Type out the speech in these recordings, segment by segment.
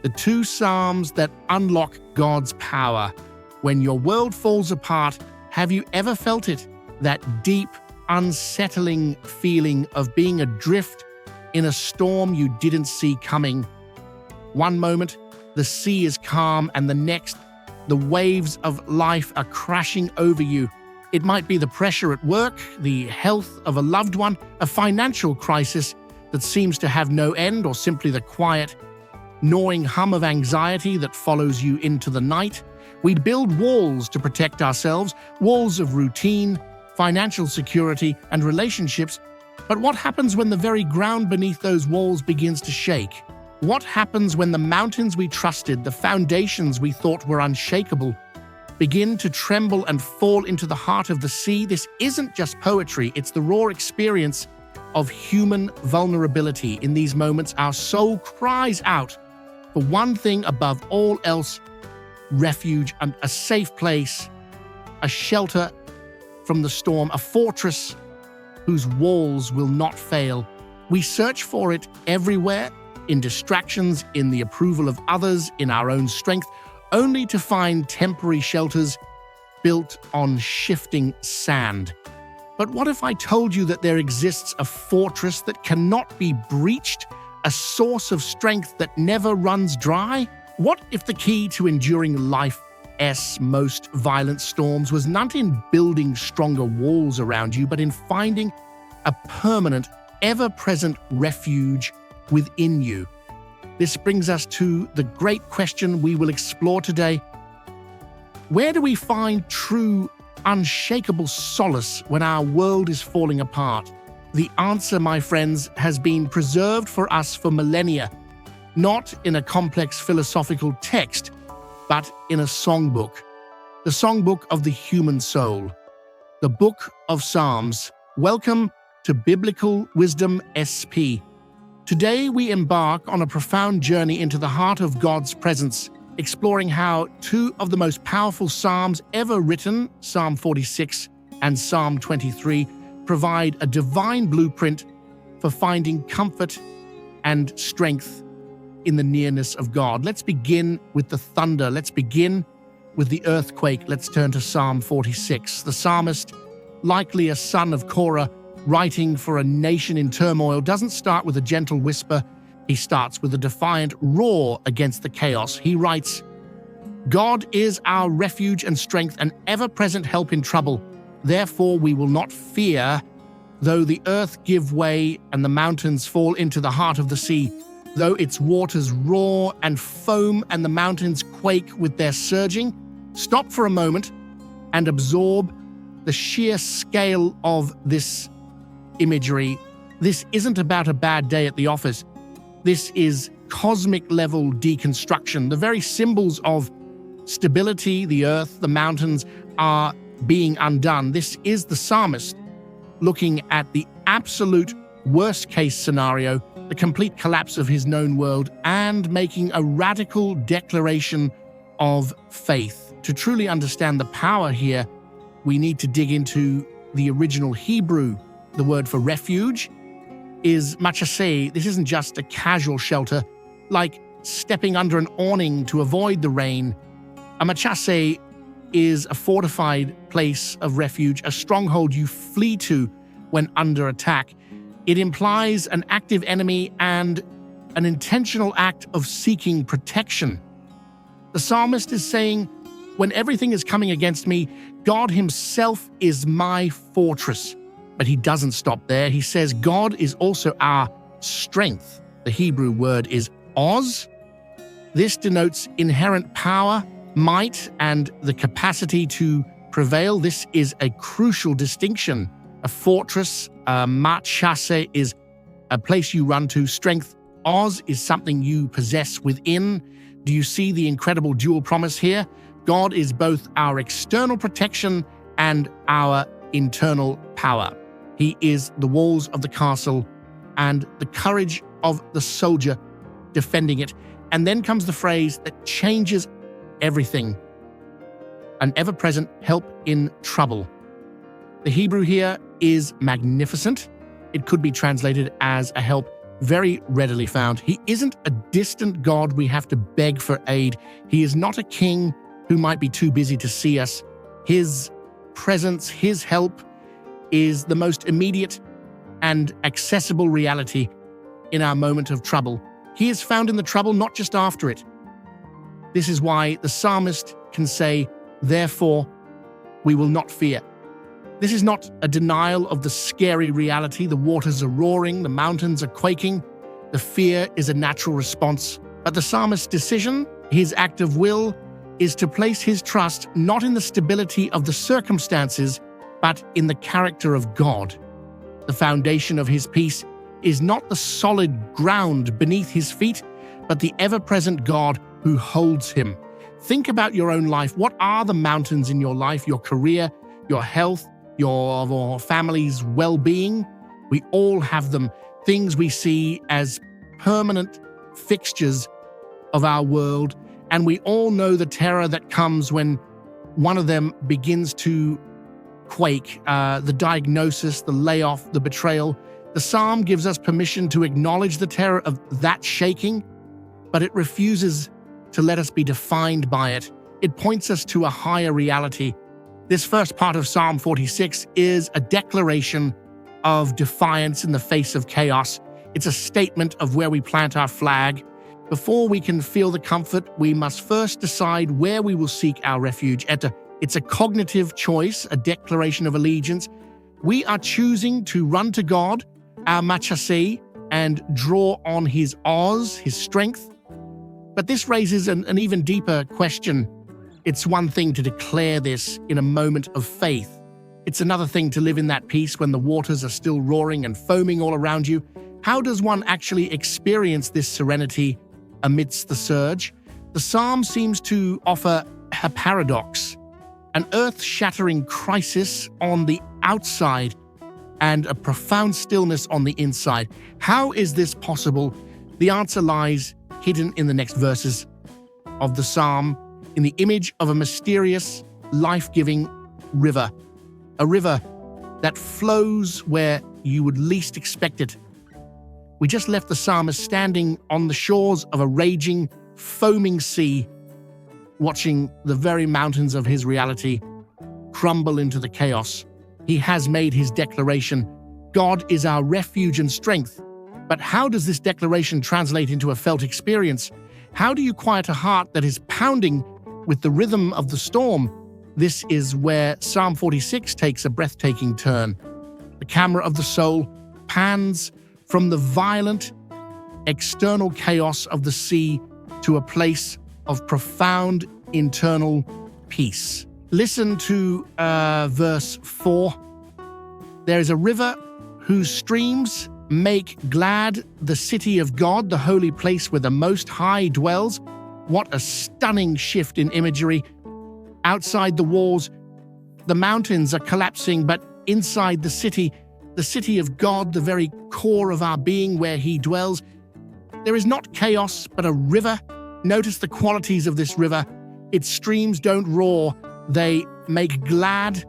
the two psalms that unlock God's power. When your world falls apart, have you ever felt it? That deep, unsettling feeling of being adrift in a storm you didn't see coming. One moment, the sea is calm, and the next, the waves of life are crashing over you. It might be the pressure at work, the health of a loved one, a financial crisis that seems to have no end, or simply the quiet, gnawing hum of anxiety that follows you into the night. We build walls to protect ourselves, walls of routine, financial security, and relationships. But what happens when the very ground beneath those walls begins to shake? What happens when the mountains we trusted, the foundations we thought were unshakable, begin to tremble and fall into the heart of the sea? This isn't just poetry, it's the raw experience of human vulnerability. In these moments, our soul cries out for one thing above all else: refuge, and a safe place, a shelter from the storm, a fortress whose walls will not fail. We search for it everywhere, in distractions, in the approval of others, in our own strength, only to find temporary shelters built on shifting sand. But what if I told you that there exists a fortress that cannot be breached, a source of strength that never runs dry? What if the key to enduring life's most violent storms was not in building stronger walls around you, but in finding a permanent, ever-present refuge within you? This brings us to the great question we will explore today. Where do we find true, unshakable solace when our world is falling apart? The answer, my friends, has been preserved for us for millennia, not in a complex philosophical text, but in a songbook, the songbook of the human soul, the Book of Psalms. Welcome to Biblical Wisdom SP. Today we embark on a profound journey into the heart of God's presence, exploring how two of the most powerful psalms ever written, Psalm 46 and Psalm 23, provide a divine blueprint for finding comfort and strength in the nearness of God. Let's begin with the thunder. Let's begin with the earthquake. Let's turn to Psalm 46. The psalmist, likely a son of Korah, writing for a nation in turmoil, doesn't start with a gentle whisper. He starts with a defiant roar against the chaos. He writes, "God is our refuge and strength, an ever-present help in trouble. Therefore we will not fear, though the earth give way and the mountains fall into the heart of the sea, though its waters roar and foam and the mountains quake with their surging." Stop for a moment and absorb the sheer scale of this imagery. This isn't about a bad day at the office. This is cosmic-level deconstruction. The very symbols of stability, the earth, the mountains, are being undone. This is the psalmist looking at the absolute worst-case scenario, the complete collapse of his known world, and making a radical declaration of faith. To truly understand the power here, we need to dig into the original Hebrew. The word for refuge is machaseh. This isn't just a casual shelter, like stepping under an awning to avoid the rain. A machaseh is a fortified place of refuge, a stronghold you flee to when under attack. It implies an active enemy and an intentional act of seeking protection. The psalmist is saying, when everything is coming against me, God himself is my fortress. But he doesn't stop there. He says God is also our strength. The Hebrew word is oz. This denotes inherent power, might, and the capacity to prevail. This is a crucial distinction. A fortress, a machaseh, is a place you run to. Strength, oz, is something you possess within. Do you see the incredible dual promise here? God is both our external protection and our internal power. He is the walls of the castle and the courage of the soldier defending it. And then comes the phrase that changes everything: an ever-present help in trouble. The Hebrew here is magnificent. It could be translated as a help very readily found. He isn't a distant God we have to beg for aid. He is not a king who might be too busy to see us. His presence, his help is the most immediate and accessible reality in our moment of trouble. He is found in the trouble, not just after it. This is why the psalmist can say, "Therefore, we will not fear." This is not a denial of the scary reality. The waters are roaring, the mountains are quaking. The fear is a natural response. But the psalmist's decision, his act of will, is to place his trust not in the stability of the circumstances, but in the character of God. The foundation of his peace is not the solid ground beneath his feet, but the ever-present God who holds him. Think about your own life. What are the mountains in your life? Your career, your health, your family's well-being? We all have them. Things we see as permanent fixtures of our world, and we all know the terror that comes when one of them begins to quake. The diagnosis, the layoff, the betrayal. The psalm gives us permission to acknowledge the terror of that shaking, but it refuses to let us be defined by it. It points us to a higher reality. This first part of Psalm 46 is a declaration of defiance in the face of chaos. It's a statement of where we plant our flag. Before we can feel the comfort, we must first decide where we will seek our refuge. It's a cognitive choice, a declaration of allegiance. We are choosing to run to God, our machaseh, and draw on his oz, his strength. But this raises an even deeper question. It's one thing to declare this in a moment of faith. It's another thing to live in that peace when the waters are still roaring and foaming all around you. How does one actually experience this serenity amidst the surge? The psalm seems to offer a paradox, an earth-shattering crisis on the outside and a profound stillness on the inside. How is this possible? The answer lies hidden in the next verses of the psalm, in the image of a mysterious, life-giving river. A river that flows where you would least expect it. We just left the psalmist standing on the shores of a raging, foaming sea, watching the very mountains of his reality crumble into the chaos. He has made his declaration. God is our refuge and strength. But how does this declaration translate into a felt experience? How do you quiet a heart that is pounding with the rhythm of the storm? This is where Psalm 46 takes a breathtaking turn. The camera of the soul pans from the violent, external chaos of the sea to a place of profound internal peace. Listen to verse 4. There is a river whose streams make glad the city of God, the holy place where the Most High dwells. What a stunning shift in imagery. Outside the walls, the mountains are collapsing, but inside the city of God, the very core of our being where he dwells, there is not chaos, but a river. Notice the qualities of this river. Its streams don't roar. They make glad.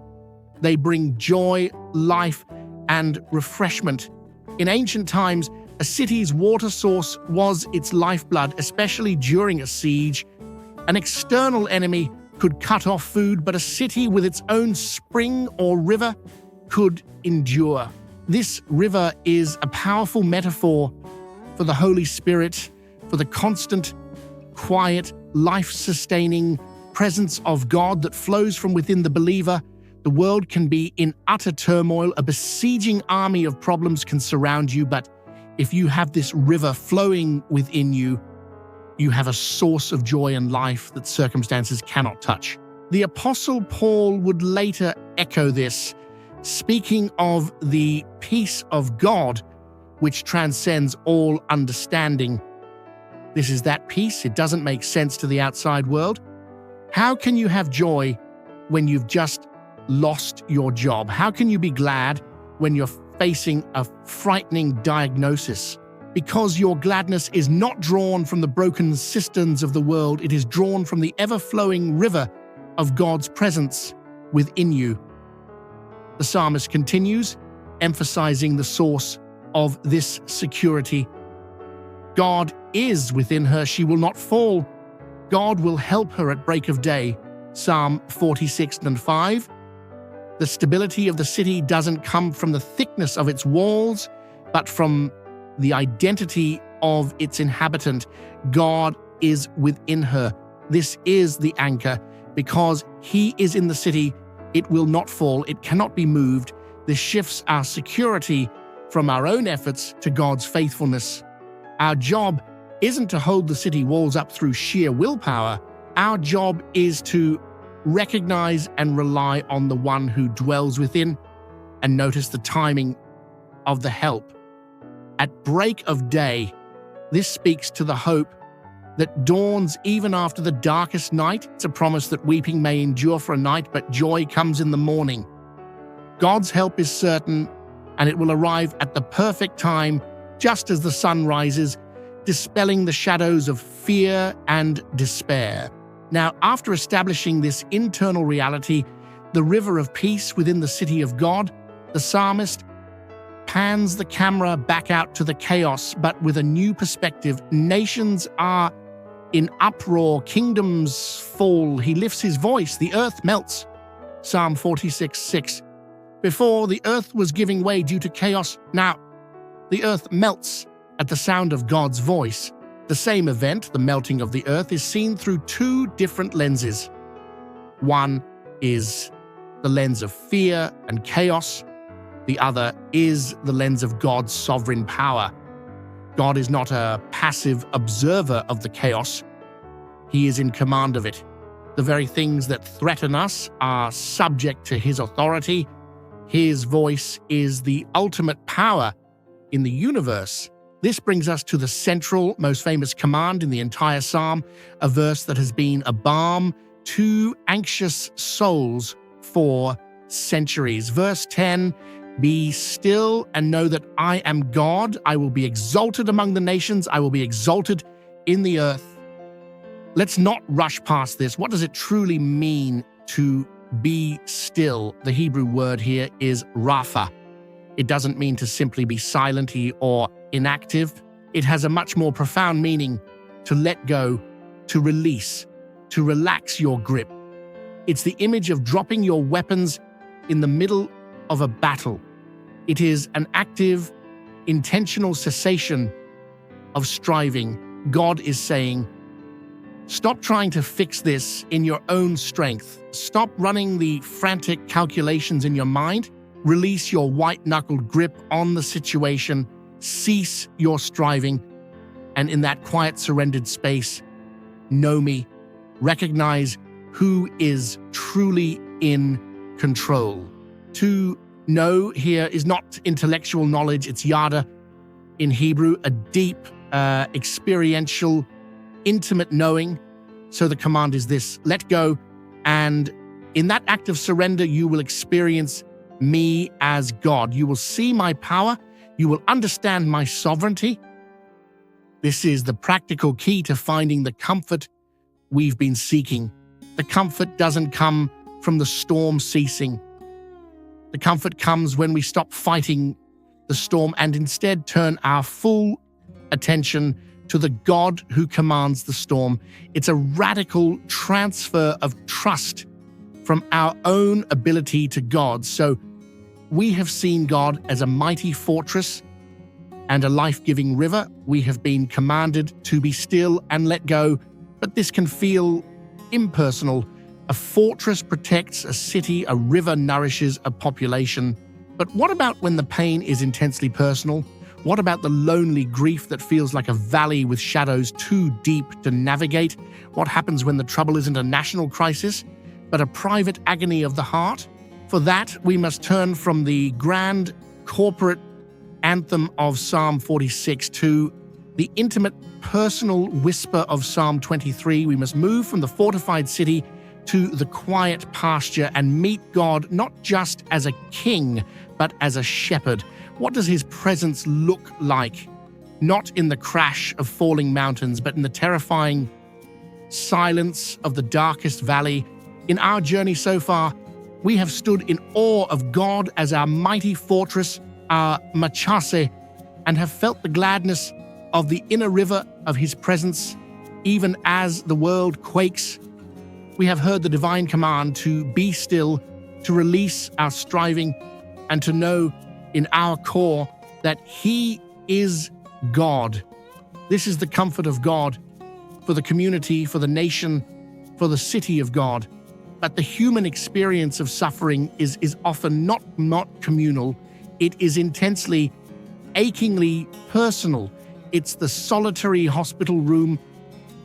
They bring joy, life, and refreshment. In ancient times, a city's water source was its lifeblood, especially during a siege. An external enemy could cut off food, but a city with its own spring or river could endure. This river is a powerful metaphor for the Holy Spirit, for the constant, quiet, life-sustaining presence of God that flows from within the believer. The world can be in utter turmoil. A besieging army of problems can surround you, but if you have this river flowing within you, you have a source of joy and life that circumstances cannot touch. The Apostle Paul would later echo this, speaking of the peace of God, which transcends all understanding. This is that peace. It doesn't make sense to the outside world. How can you have joy when you've just lost your job? How can you be glad when you're facing a frightening diagnosis? Because your gladness is not drawn from the broken cisterns of the world, it is drawn from the ever-flowing river of God's presence within you. The psalmist continues, emphasizing the source of this security. God is within her, she will not fall. God will help her at break of day. Psalm 46:5. The stability of the city doesn't come from the thickness of its walls, but from the identity of its inhabitant. God is within her. This is the anchor. Because he is in the city, it will not fall. It cannot be moved. This shifts our security from our own efforts to God's faithfulness. Our job isn't to hold the city walls up through sheer willpower. Our job is to recognize and rely on the one who dwells within, and notice the timing of the help. At break of day, this speaks to the hope that dawns even after the darkest night. It's a promise that weeping may endure for a night, but joy comes in the morning. God's help is certain, and it will arrive at the perfect time, just as the sun rises, dispelling the shadows of fear and despair. Now, after establishing this internal reality, the river of peace within the city of God, the psalmist pans the camera back out to the chaos, but with a new perspective. Nations are in uproar, kingdoms fall. He lifts his voice, the earth melts. Psalm 46:6. Before, the earth was giving way due to chaos. Now, the earth melts at the sound of God's voice. The same event, the melting of the earth, is seen through two different lenses. One is the lens of fear and chaos. The other is the lens of God's sovereign power. God is not a passive observer of the chaos. He is in command of it. The very things that threaten us are subject to his authority. His voice is the ultimate power in the universe. This brings us to the central, most famous command in the entire psalm, a verse that has been a balm to anxious souls for centuries. Verse 10, "Be still and know that I am God. I will be exalted among the nations. I will be exalted in the earth." Let's not rush past this. What does it truly mean to be still? The Hebrew word here is rapha. It doesn't mean to simply be silent or inactive. It has a much more profound meaning: to let go, to release, to relax your grip. It's the image of dropping your weapons in the middle of a battle. It is an active, intentional cessation of striving. God is saying, stop trying to fix this in your own strength. Stop running the frantic calculations in your mind. Release your white-knuckled grip on the situation. Cease your striving. And in that quiet, surrendered space, know me. Recognize who is truly in control. To know here is not intellectual knowledge, it's yada in Hebrew, a deep, experiential, intimate knowing. So the command is this: let go, and in that act of surrender, you will experience me as God. You will see my power. You will understand my sovereignty. This is the practical key to finding the comfort we've been seeking. The comfort doesn't come from the storm ceasing. The comfort comes when we stop fighting the storm and instead turn our full attention to the God who commands the storm. It's a radical transfer of trust from our own ability to God. So we have seen God as a mighty fortress and a life-giving river. We have been commanded to be still and let go, but this can feel impersonal. A fortress protects a city, a river nourishes a population. But what about when the pain is intensely personal? What about the lonely grief that feels like a valley with shadows too deep to navigate? What happens when the trouble isn't a national crisis, but a private agony of the heart? For that, we must turn from the grand corporate anthem of Psalm 46 to the intimate personal whisper of Psalm 23. We must move from the fortified city to the quiet pasture and meet God not just as a king, but as a shepherd. What does his presence look like? Not in the crash of falling mountains, but in the terrifying silence of the darkest valley. In our journey so far, we have stood in awe of God as our mighty fortress, our machaseh, and have felt the gladness of the inner river of his presence, even as the world quakes. We have heard the divine command to be still, to release our striving, and to know in our core that he is God. This is the comfort of God for the community, for the nation, for the city of God. But the human experience of suffering is often not communal. It is intensely, achingly personal. It's the solitary hospital room,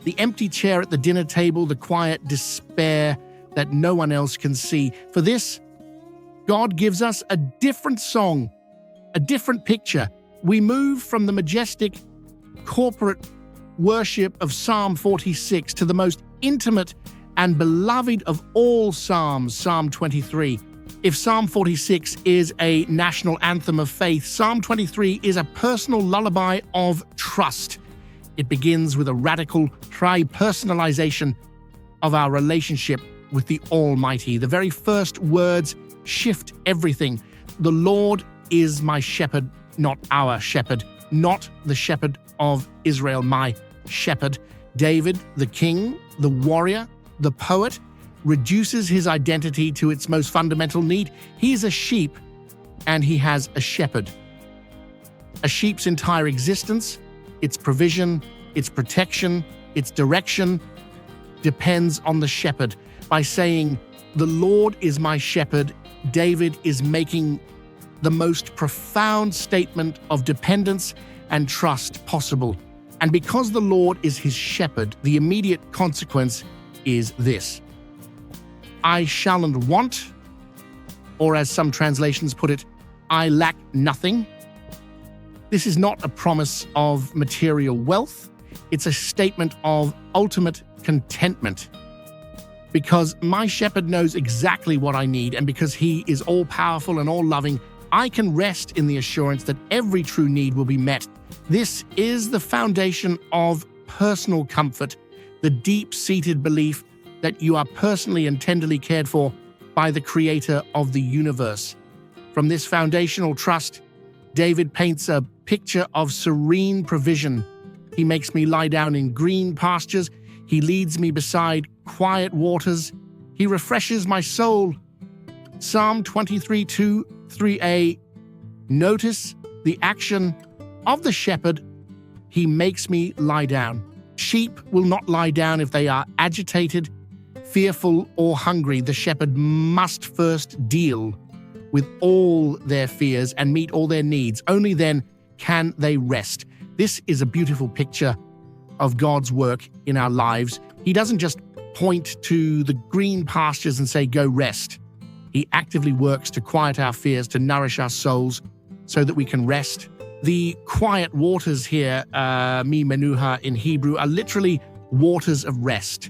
the empty chair at the dinner table, the quiet despair that no one else can see. For this, God gives us a different song, a different picture. We move from the majestic corporate worship of Psalm 46 to the most intimate and beloved of all Psalms, Psalm 23. If Psalm 46 is a national anthem of faith, Psalm 23 is a personal lullaby of trust. It begins with a radical tri-personalization of our relationship with the Almighty. The very first words shift everything. The Lord is my shepherd, not our shepherd, not the shepherd of Israel, my shepherd. David, the king, the warrior, the poet, reduces his identity to its most fundamental need. He's a sheep, and he has a shepherd. A sheep's entire existence, its provision, its protection, its direction, depends on the shepherd. By saying, "The Lord is my shepherd," David is making the most profound statement of dependence and trust possible. And because the Lord is his shepherd, the immediate consequence is this: I shalln't want, or as some translations put it, I lack nothing. This is not a promise of material wealth. It's a statement of ultimate contentment. Because my shepherd knows exactly what I need, and because he is all-powerful and all-loving, I can rest in the assurance that every true need will be met. This is the foundation of personal comfort, the deep-seated belief that you are personally and tenderly cared for by the Creator of the universe. From this foundational trust, David paints a picture of serene provision. He makes me lie down in green pastures. He leads me beside quiet waters. He refreshes my soul. Psalm 23:2-3a. Notice the action of the shepherd. He makes me lie down. Sheep will not lie down if they are agitated, fearful, or hungry. The shepherd must first deal with all their fears and meet all their needs. Only then can they rest. This is a beautiful picture of God's work in our lives. He doesn't just point to the green pastures and say, "Go rest." He actively works to quiet our fears, to nourish our souls so that we can rest. The quiet waters here, mi menuha in Hebrew, are literally waters of rest.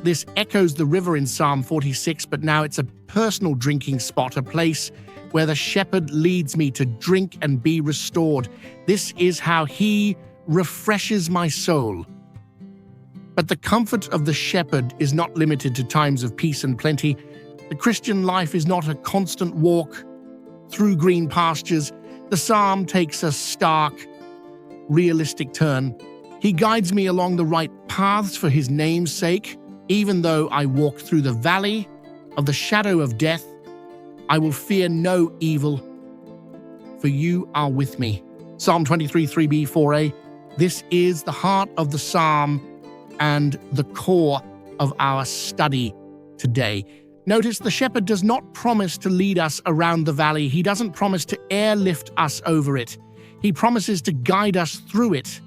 This echoes the river in Psalm 46, but now it's a personal drinking spot, a place where the shepherd leads me to drink and be restored. This is how he refreshes my soul. But the comfort of the shepherd is not limited to times of peace and plenty. The Christian life is not a constant walk through green pastures. The psalm takes a stark, realistic turn. He guides me along the right paths for his name's sake. Even though I walk through the valley of the shadow of death, I will fear no evil, for you are with me. Psalm 23:3b-4a. This is the heart of the psalm and the core of our study today. Notice the shepherd does not promise to lead us around the valley. He doesn't promise to airlift us over it. He promises to guide us through it.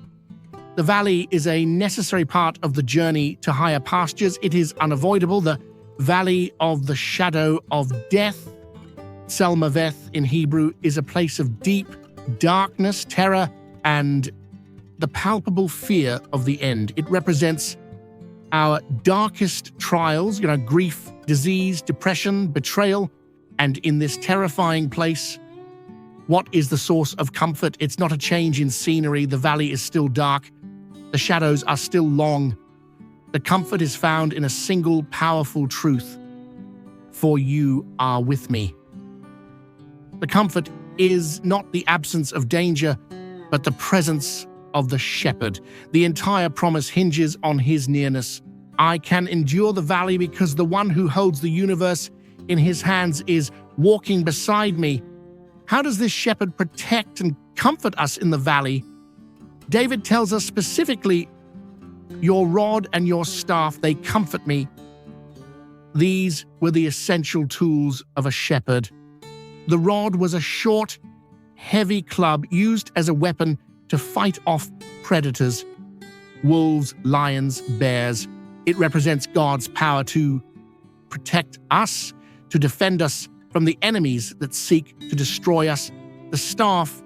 The valley is a necessary part of the journey to higher pastures. It is unavoidable. The valley of the shadow of death, Selmaveth in Hebrew, is a place of deep darkness, terror, and the palpable fear of the end. It represents our darkest trials, grief, disease, depression, betrayal. And in this terrifying place, what is the source of comfort? It's not a change in scenery. The valley is still dark. The shadows are still long. The comfort is found in a single powerful truth: for you are with me. The comfort is not the absence of danger, but the presence of the shepherd. The entire promise hinges on his nearness. I can endure the valley because the one who holds the universe in his hands is walking beside me. How does this shepherd protect and comfort us in the valley? David tells us specifically, "Your rod and your staff, they comfort me." These were the essential tools of a shepherd. The rod was a short, heavy club used as a weapon to fight off predators, wolves, lions, bears. It represents God's power to protect us, to defend us from the enemies that seek to destroy us. The staff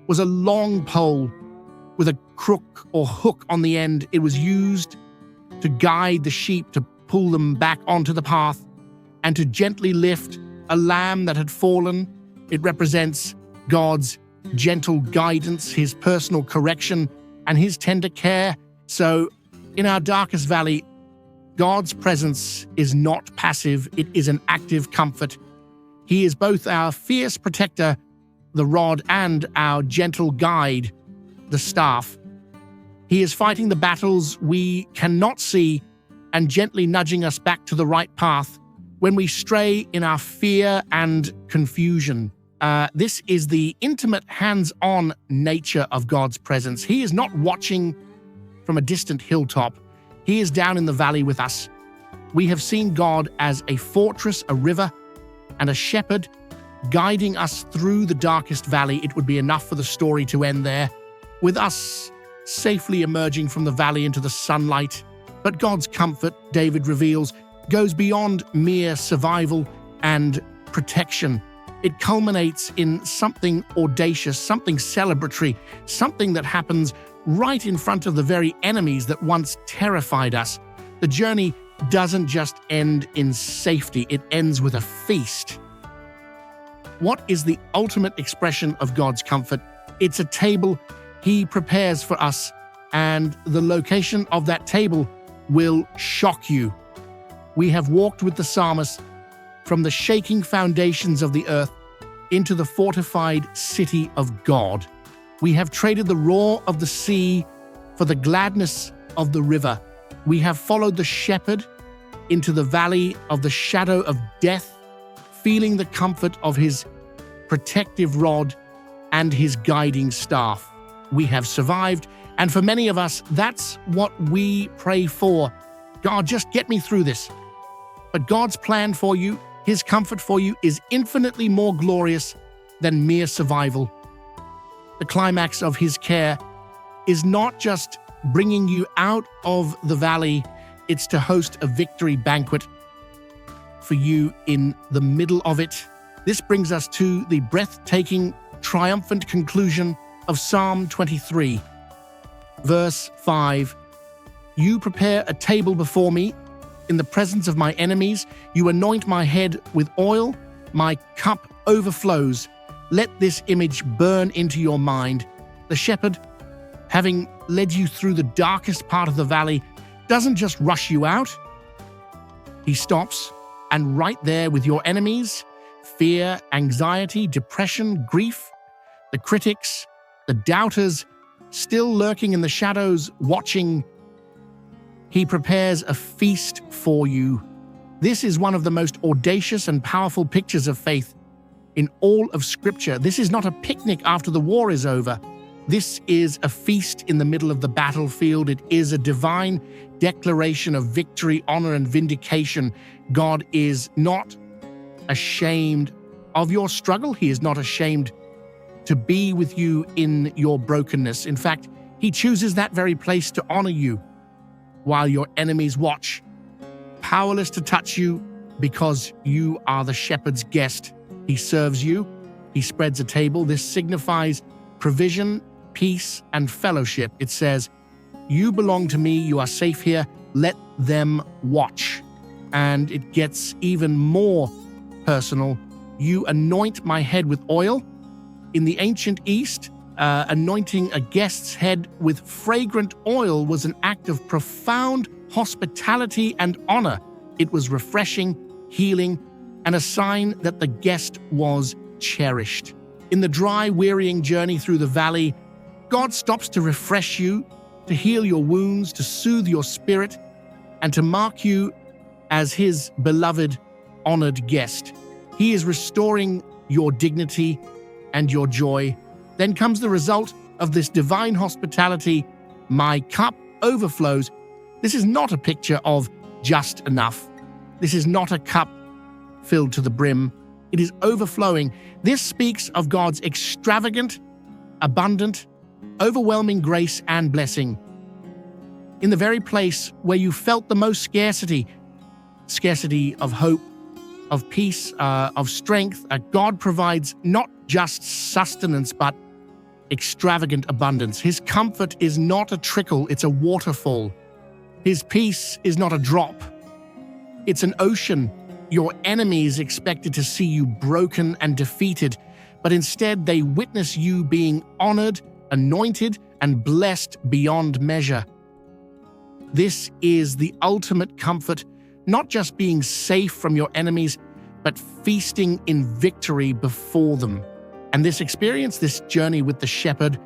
was a long pole with a crook or hook on the end. It was used to guide the sheep, to pull them back onto the path, and to gently lift a lamb that had fallen. It represents God's gentle guidance, his personal correction, and his tender care. So, in our darkest valley, God's presence is not passive, it is an active comfort. He is both our fierce protector, the rod, and our gentle guide, the staff. He is fighting the battles we cannot see and gently nudging us back to the right path when we stray in our fear and confusion. This is the intimate, hands-on nature of God's presence. He is not watching from a distant hilltop. He is down in the valley with us. We have seen God as a fortress, a river, and a shepherd guiding us through the darkest valley. It would be enough for the story to end there, with us safely emerging from the valley into the sunlight. But God's comfort, David reveals, goes beyond mere survival and protection. It culminates in something audacious, something celebratory, something that happens right in front of the very enemies that once terrified us. The journey doesn't just end in safety, it ends with a feast. What is the ultimate expression of God's comfort? It's a table he prepares for us, and the location of that table will shock you. We have walked with the psalmist from the shaking foundations of the earth into the fortified city of God. We have traded the roar of the sea for the gladness of the river. We have followed the shepherd into the valley of the shadow of death, feeling the comfort of his protective rod and his guiding staff. We have survived, and for many of us, that's what we pray for. God, just get me through this. But God's plan for you, his comfort for you, is infinitely more glorious than mere survival. The climax of his care is not just bringing you out of the valley, it's to host a victory banquet for you in the middle of it. This brings us to the breathtaking, triumphant conclusion of Psalm 23. Verse 5, "You prepare a table before me in the presence of my enemies. You anoint my head with oil. My cup overflows." Let this image burn into your mind. The shepherd, having led you through the darkest part of the valley, doesn't just rush you out. He stops, and right there with your enemies, fear, anxiety, depression, grief, the critics, the doubters, still lurking in the shadows, watching, he prepares a feast for you. This is one of the most audacious and powerful pictures of faith in all of Scripture. This is not a picnic after the war is over. This is a feast in the middle of the battlefield. It is a divine declaration of victory, honor, and vindication. God is not ashamed of your struggle. He is not ashamed to be with you in your brokenness. In fact, he chooses that very place to honor you while your enemies watch, powerless to touch you because you are the shepherd's guest. He serves you. He spreads a table. This signifies provision, peace, and fellowship. It says, "You belong to me. You are safe here. Let them watch." And it gets even more personal. "You anoint my head with oil." In the ancient East, anointing a guest's head with fragrant oil was an act of profound hospitality and honor. It was refreshing, healing, and a sign that the guest was cherished. In the dry, wearying journey through the valley, God stops to refresh you, to heal your wounds, to soothe your spirit, and to mark you as His beloved, honored guest. He is restoring your dignity and your joy. Then comes the result of this divine hospitality. My cup overflows. This is not a picture of just enough. This is not a cup filled to the brim. It is overflowing. This speaks of God's extravagant, abundant, overwhelming grace and blessing. In the very place where you felt the most scarcity of hope, of peace, of strength, God provides not just sustenance, but extravagant abundance. His comfort is not a trickle, it's a waterfall. His peace is not a drop, it's an ocean. Your enemies expected to see you broken and defeated, but instead they witness you being honored, anointed, and blessed beyond measure. This is the ultimate comfort, not just being safe from your enemies, but feasting in victory before them. And this experience, this journey with the shepherd,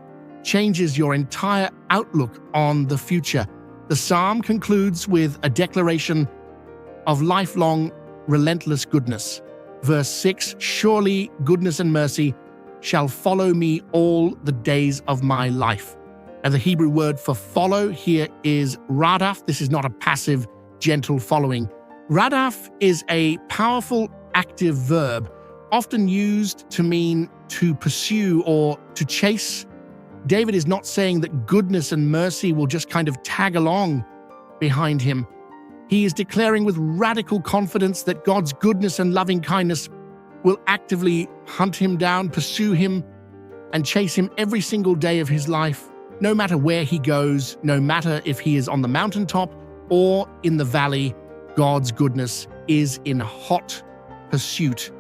changes your entire outlook on the future. The psalm concludes with a declaration of lifelong, relentless goodness. Verse 6, surely goodness and mercy shall follow me all the days of my life. And the Hebrew word for follow here is radaf. This is not a passive, gentle following. Radaf is a powerful active verb, often used to mean to pursue or to chase. David is not saying that goodness and mercy will just kind of tag along behind him. He is declaring with radical confidence that God's goodness and loving kindness will actively hunt him down, pursue him, and chase him every single day of his life, no matter where he goes, no matter if he is on the mountaintop or in the valley. God's goodness is in hot pursuit.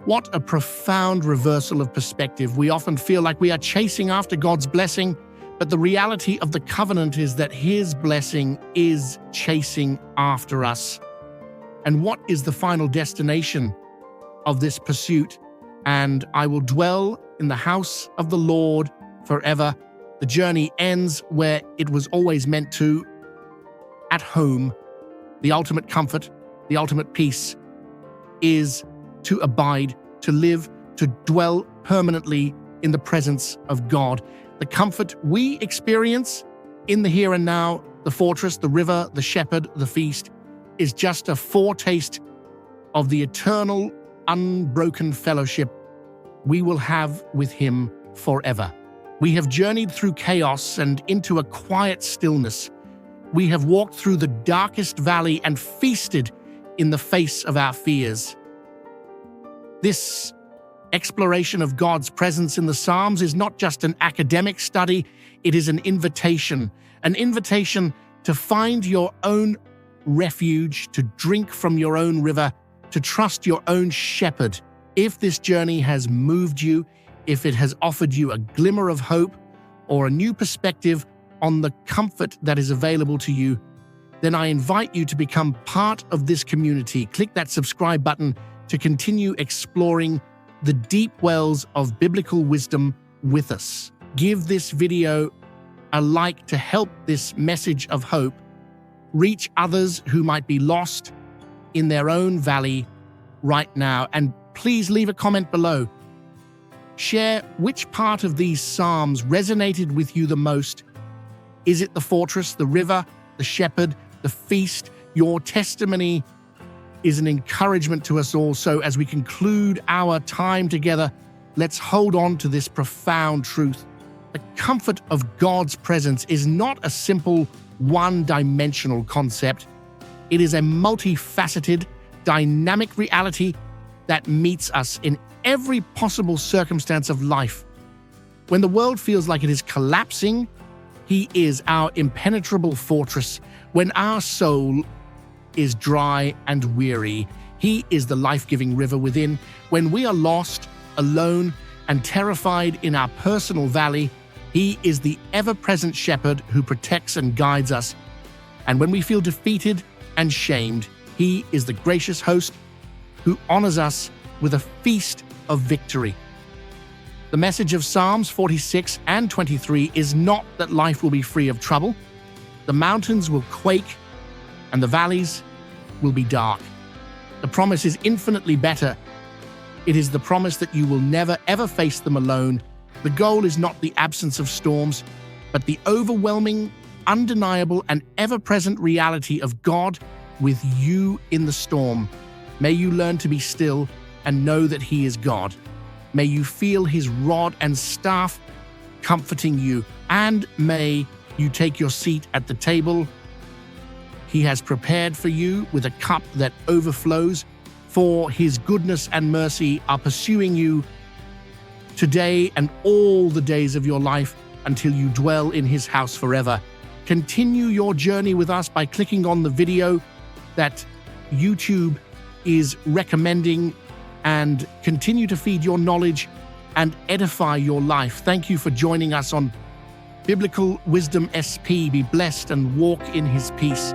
What a profound reversal of perspective. We often feel like we are chasing after God's blessing, but the reality of the covenant is that His blessing is chasing after us. And what is the final destination of this pursuit? And I will dwell in the house of the Lord forever. The journey ends where it was always meant to, at home. The ultimate comfort, the ultimate peace is to abide, to live, to dwell permanently in the presence of God. The comfort we experience in the here and now, the fortress, the river, the shepherd, the feast, is just a foretaste of the eternal, unbroken fellowship we will have with Him forever. We have journeyed through chaos and into a quiet stillness. We have walked through the darkest valley and feasted in the face of our fears. This exploration of God's presence in the Psalms is not just an academic study, it is an invitation to find your own refuge, to drink from your own river, to trust your own shepherd. If this journey has moved you, if it has offered you a glimmer of hope or a new perspective on the comfort that is available to you, then I invite you to become part of this community. Click that subscribe button to continue exploring the deep wells of biblical wisdom with us. Give this video a like to help this message of hope reach others who might be lost in their own valley right now. And please leave a comment below. Share which part of these Psalms resonated with you the most. Is it the fortress, the river, the shepherd, the feast? Your testimony is an encouragement to us all. So as we conclude our time together, let's hold on to this profound truth. The comfort of God's presence is not a simple one-dimensional concept. It is a multifaceted, dynamic reality that meets us in every possible circumstance of life. When the world feels like it is collapsing, He is our impenetrable fortress. When our soul is dry and weary, He is the life-giving river within. When we are lost, alone, and terrified in our personal valley, He is the ever-present shepherd who protects and guides us. And when we feel defeated and shamed, He is the gracious host who honors us with a feast of victory. The message of Psalms 46 and 23 is not that life will be free of trouble. The mountains will quake and the valleys will be dark. The promise is infinitely better. It is the promise that you will never ever face them alone. The goal is not the absence of storms, but the overwhelming, undeniable, and ever-present reality of God with you in the storm. May you learn to be still and know that He is God. May you feel His rod and staff comforting you, and may you take your seat at the table He has prepared for you with a cup that overflows, for His goodness and mercy are pursuing you today and all the days of your life until you dwell in His house forever. Continue your journey with us by clicking on the video that YouTube is recommending and continue to feed your knowledge and edify your life. Thank you for joining us on Biblical Wisdom SP. Be blessed and walk in His peace.